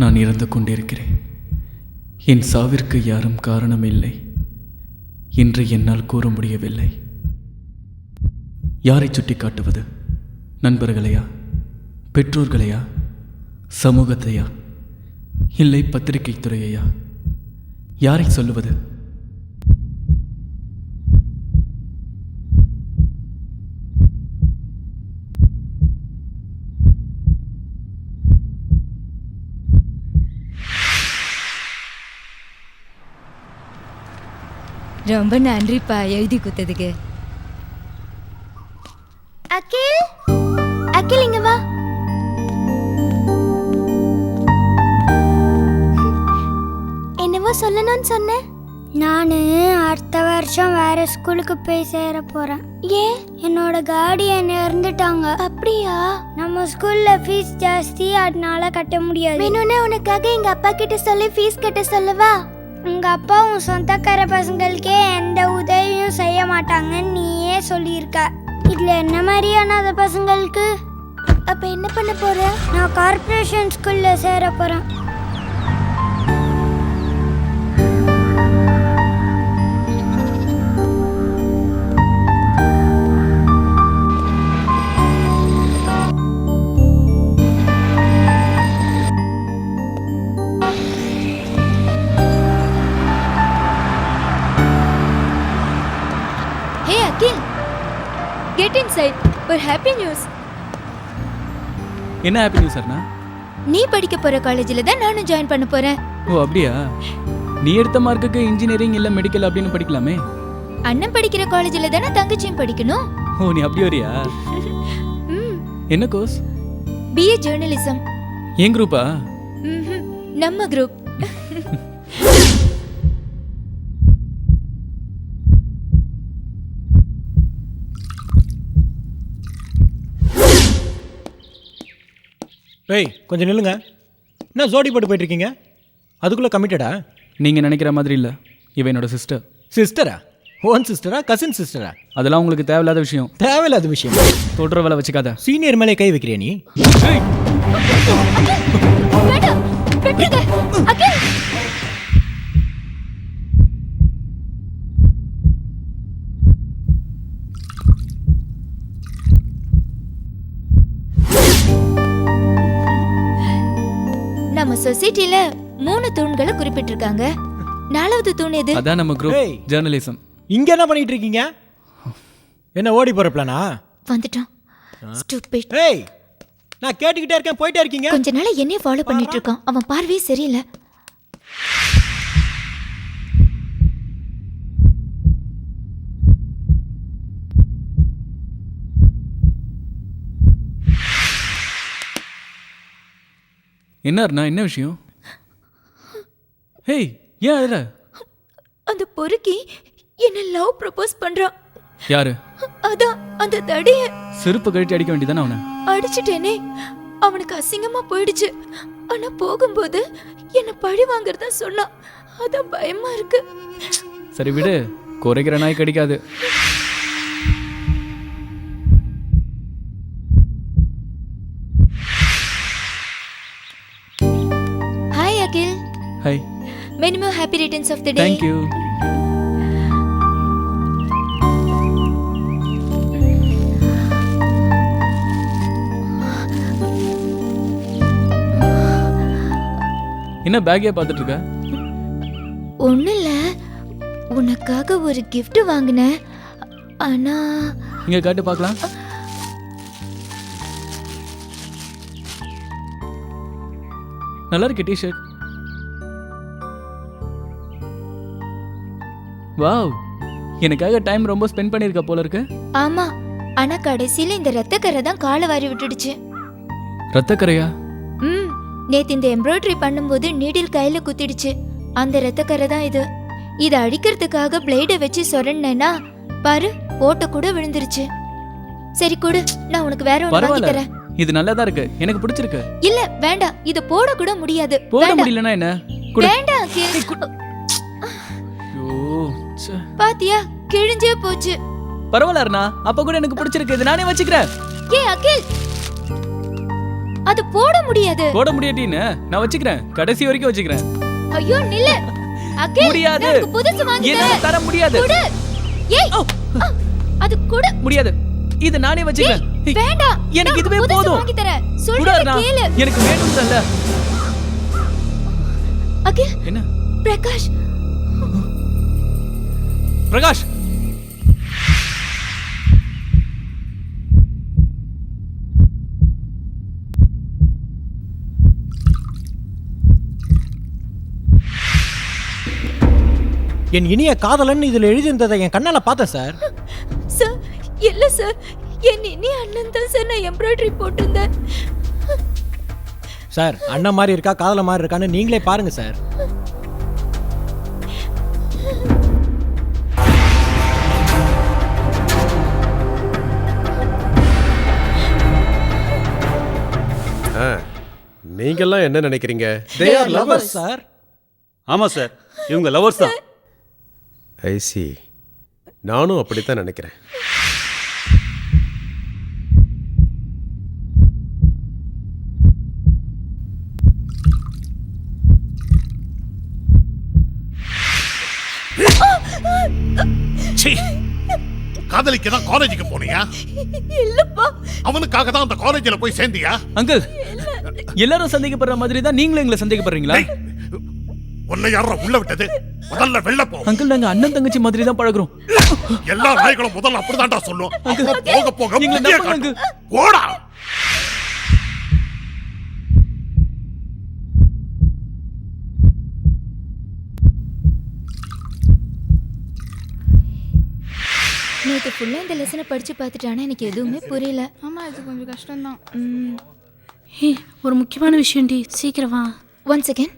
நான் இறந்து கொண்டிருக்கிறேன். என் சாவிற்கு யாரும் காரணம் இல்லை என்று என்னால் கூற முடியவில்லை. யாரை சுட்டி காட்டுவது? நண்பர்களையா, பெற்றோர்களையா, சமூகத்தையா, இல்லை பத்திரிகை துறையையா? யாரை சொல்லுவது? ரொம்ப நன்றிப்பா எழுதி கொடுத்ததுக்கு. அகில், அகில் இங்க வா. என்னவோ சொல்லணும்னு சொன்ன. நான் அடுத்த வருஷம் வேற ஸ்கூலுக்கு போய் சேர போறேன். ஏன்? என்னோட கார்டியன் இறந்துட்டாங்க. அப்படியா? நம்ம ஸ்கூல்ல ஃபீஸ் ஜாஸ்தி, அதனால கட்ட முடியாது. வேணும்னா உனக்காக எங்க அப்பா கிட்ட சொல்லி ஃபீஸ் கட்ட சொல்லவா? உங்க அப்பா உன் சொந்தக்கார பசங்களுக்கே எந்த உதவியும் செய்ய மாட்டாங்கன்னு நீயே சொல்லியிருக்க. இதுல என்ன மாதிரியான பசங்களுக்கு? அப்ப என்ன பண்ண போற? நான் கார்ப்பரேஷன் ஸ்கூல்ல சேர போறேன். ஹே அகில், கெட் இன்சைட். ஒரு ஹாப்பி நியூஸ். என்ன ஹாப்பி நியூஸ் அண்ணா? நீ படிக்க போற காலேஜில் தான் நானும் ஜாயின் பண்ண போறேன். ஓ அப்படியா? நீ எடுத்த மார்க்குக்கு இன்ஜினியரிங் இல்லை மெடிக்கல் அப்படின்னு படிக்கலாமே. அண்ணன் படிக்கிற காலேஜில் தானே தங்கச்சியும் படிக்கணும். ஓ நீ அப்படி வரியா? என்ன கோர்ஸ்? BA journalism. என் குரூப்பா? நம்ம குரூப். ஏய் கொஞ்சம் நில்லுங்க. என்ன ஜோடி போட்டு போயிட்டு இருக்கீங்க? அதுக்குள்ளே கமிட்டடா? நீங்கள் நினைக்கிற மாதிரி இல்லை. இவ என்னோட சிஸ்டர். சிஸ்டரா? ஓன் சிஸ்டரா? கசின் சிஸ்டரா? அதெல்லாம் உங்களுக்கு தேவையில்லாத விஷயம். தேவையில்லாத விஷயம். தொடுற வேலை வச்சுக்காத. சீனியர் மேலே கை வைக்கிறியா நீ? வேண்டாம், விட்டுடுங்க. அகில், நம்ம சொசைட்டில 3 தூண்களை குறிப்பிட்டிருக்காங்க. 4வது தூண் எது? அதான் நம்ம குரூப் ஏய். ஜேர்னலிசம். இங்கே என்ன பண்ணிட்டு இருக்கீங்க? என்ன ஓடி போகிற பிளானா? வந்துட்டான். ஸ்டூபிட். ஏய் நான் கேட்டுக்கிட்டே இருக்கேன், போயிட்டே இருக்கீங்க. கொஞ்ச நாளா என்னைய ஃபாலோ பண்ணிட்டு இருக்கான். அவன் பார்வையே சரியில்லை. என்ன அண்ணா, என்ன விஷயம்? ஹேய், ஏன் அழற? அந்த பொறுக்கி என்ன லவ் ப்ரப்போஸ் பண்றான். யாரு? அதான் அந்த தடிய. செருப்பு கழட்டி அடிக்க வேண்டியதானே அவனை? அடிச்சிட்டேனே. அவனுக்கு அசிங்கமா போயிடுச்சு. ஆனா போகும்போது என்ன பழி வாங்குறதா சொன்னான். அதான் பயமா இருக்கு. சரி விடு, குறைக்கிற நாய் கடிக்காது. Hi Akhil. Hi. Many more happy returns of the day. Thank you. என்ன பேக்கே பார்த்துட்டு இருக்க? ஒன்றும் இல்லை, உனக்காக ஒரு gift வாங்கினேன். ஆனா இங்க காட்டு பார்க்கலாம். நல்லா இருக்கு டிஷர்ட். வாவ், எனக்காக டைம் ரொம்ப ஸ்பெண்ட் பண்ணிருக்க போல இருக்கு. ஆமா, ஆனா கடைசியில இந்த ரத்தக்கரை தான் காலை வாரி விட்டுடுச்சு. ரத்தக்கரையா? நேத்து இந்த எம்ப்ராய்டரி பண்ணும்போது நீடில் கையில குத்திடுச்சு. அந்த ரத்தக்கரை தான் இது. இதை அடிக்கிறதுக்காக பிளேடை வச்சு சொரண்டேனா பாரு, ஓட்ட கூட விழுந்துருச்சு. சரி கொடு, நான் உனக்கு வேற ஒன்று வாங்கி பரவாயில்ல, தரேன். இது நல்லதா இருக்கு, எனக்கு பிடிச்சிருக்கு. இல்ல வேண்டாம், இத போட கூட முடியாது. போட வேண்டாம். முடியலனா என்ன? குடு. வேண்டாம் அகில். ஐயோ, ச்சே. பாத்தியா, கிழிஞ்சே போச்சு. பரவாயில்ல அருணா, அப்ப கூட எனக்கு பிடிச்சிருக்கு, இது நானே வச்சுக்கிறேன். ஏ அகில், அது போட முடியாது. போட முடியாட்டின்னு நான் வச்சுக்கிறேன், கடைசி வரைக்கும் வச்சுக்கிறேன். ஐயோ நில்லு அகில். முடியாது. நான் உனக்கு புதுசு வாங்கி என்னால தரேன். தர முடியாது. கொடு. ஏய் அது கொடு. முடியாது, இது நானே வச்சுக்கிறேன். வேண்டாம், எனக்கு நான் இதுவே புதுசு போதும். வாங்கி தரேன். குடு சொல்றத அருணா, கேளு. எனக்கு வேணும்ல. அகில், என்ன பிரகாஷ், பிரகாஷ், என் இனிய காதலன் இதில் எழுதியிருந்ததை என் கண்ணால் பார்த்தேன் சார். சார் இல்ல சார், என் இனி அண்ணன் தான் சார். நான் எம்ப்ராய்டரி போட்டிருந்தேன். சார் அண்ணன் மாதிரி இருக்கா காதல மாதிரி இருக்கான்னு நீங்களே பாருங்க சார். நீங்கெல்லாம் என்ன நினைக்கிறீங்க? They are lovers, sir. ஆமாம் சார், இவங்க லவர்ஸ் தான். ஐசி, நானும் அப்படித்தான் நினைக்கிறேன். காதலிக்கு தான் காலேஜுக்கு போனியா? இல்லப்பா. அவனுக்காக தான் அந்த காலேஜில் போய் சேர்ந்தியா? அங்கிள், எல்லாரும் சந்தேகப்படுற மாதிரி தான் நீங்களும் எங்களை சந்தேகப்படுறீங்களா? உன்னை யாரா உள்ள விட்டது? முதல்ல வெளில போ. அங்கிள், நாங்க அண்ணன் தங்கச்சி மாதிரி தான் பழகுறோம். எல்லா நாய்களும் முதல்ல அப்படிதான்டா சொல்லும். அப்புறம் போக போக எங்களை புத்திய நம்புங்க காட்டும். அங்கிள். போடா. நேத்து ஃபுல்லா இந்த லெசனை படிச்சு பார்த்துட்டானா எனக்கு எதுவுமே புரியல. ஆமா, இது கொஞ்சம் கஷ்டம்தான். ஏய், ஒரு முக்கியமான விஷயம்டி, சீக்கிரம் வா. 1 செகண்ட்.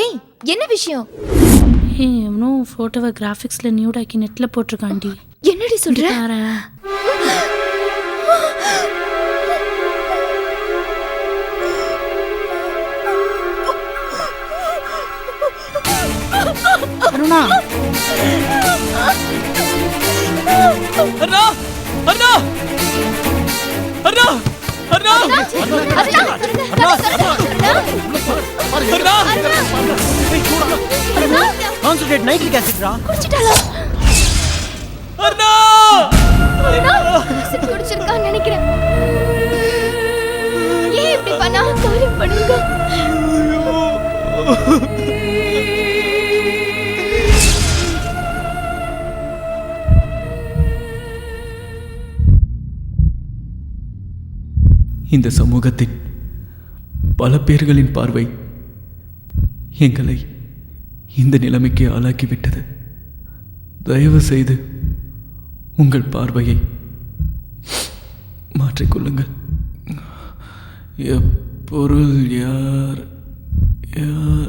ஏய் என்ன விஷயம்? ஏய், இன்னும் ஃபோட்டோவை கிராஃபிக்ஸில் நியூடாக்கி நெட்டில் போட்டிருக்காண்டி. என்னடி சொல்ற? பாரு. அருணா, அண்ணா, அண்ணா, அண்ணா, அண்ணா, கான்சன்ட்ரேட் நைட்ரிக் ஆசிட்ரா. குடிச்சிட்டாளா? அண்ணா, குடிச்சிருக்கான்னு நினைக்கிறேன். ஏன் இப்படி பண்ணா? காரியம் பண்ணுங்க. இந்த சமூகத்தின் பல பேர்களின் பார்வை எங்களை இந்த நிலைமைக்கு ஆளாக்கிவிட்டது. தயவு செய்து உங்கள் பார்வையை மாற்றிக்கொள்ளுங்கள். எப்பொருள் யார் யார்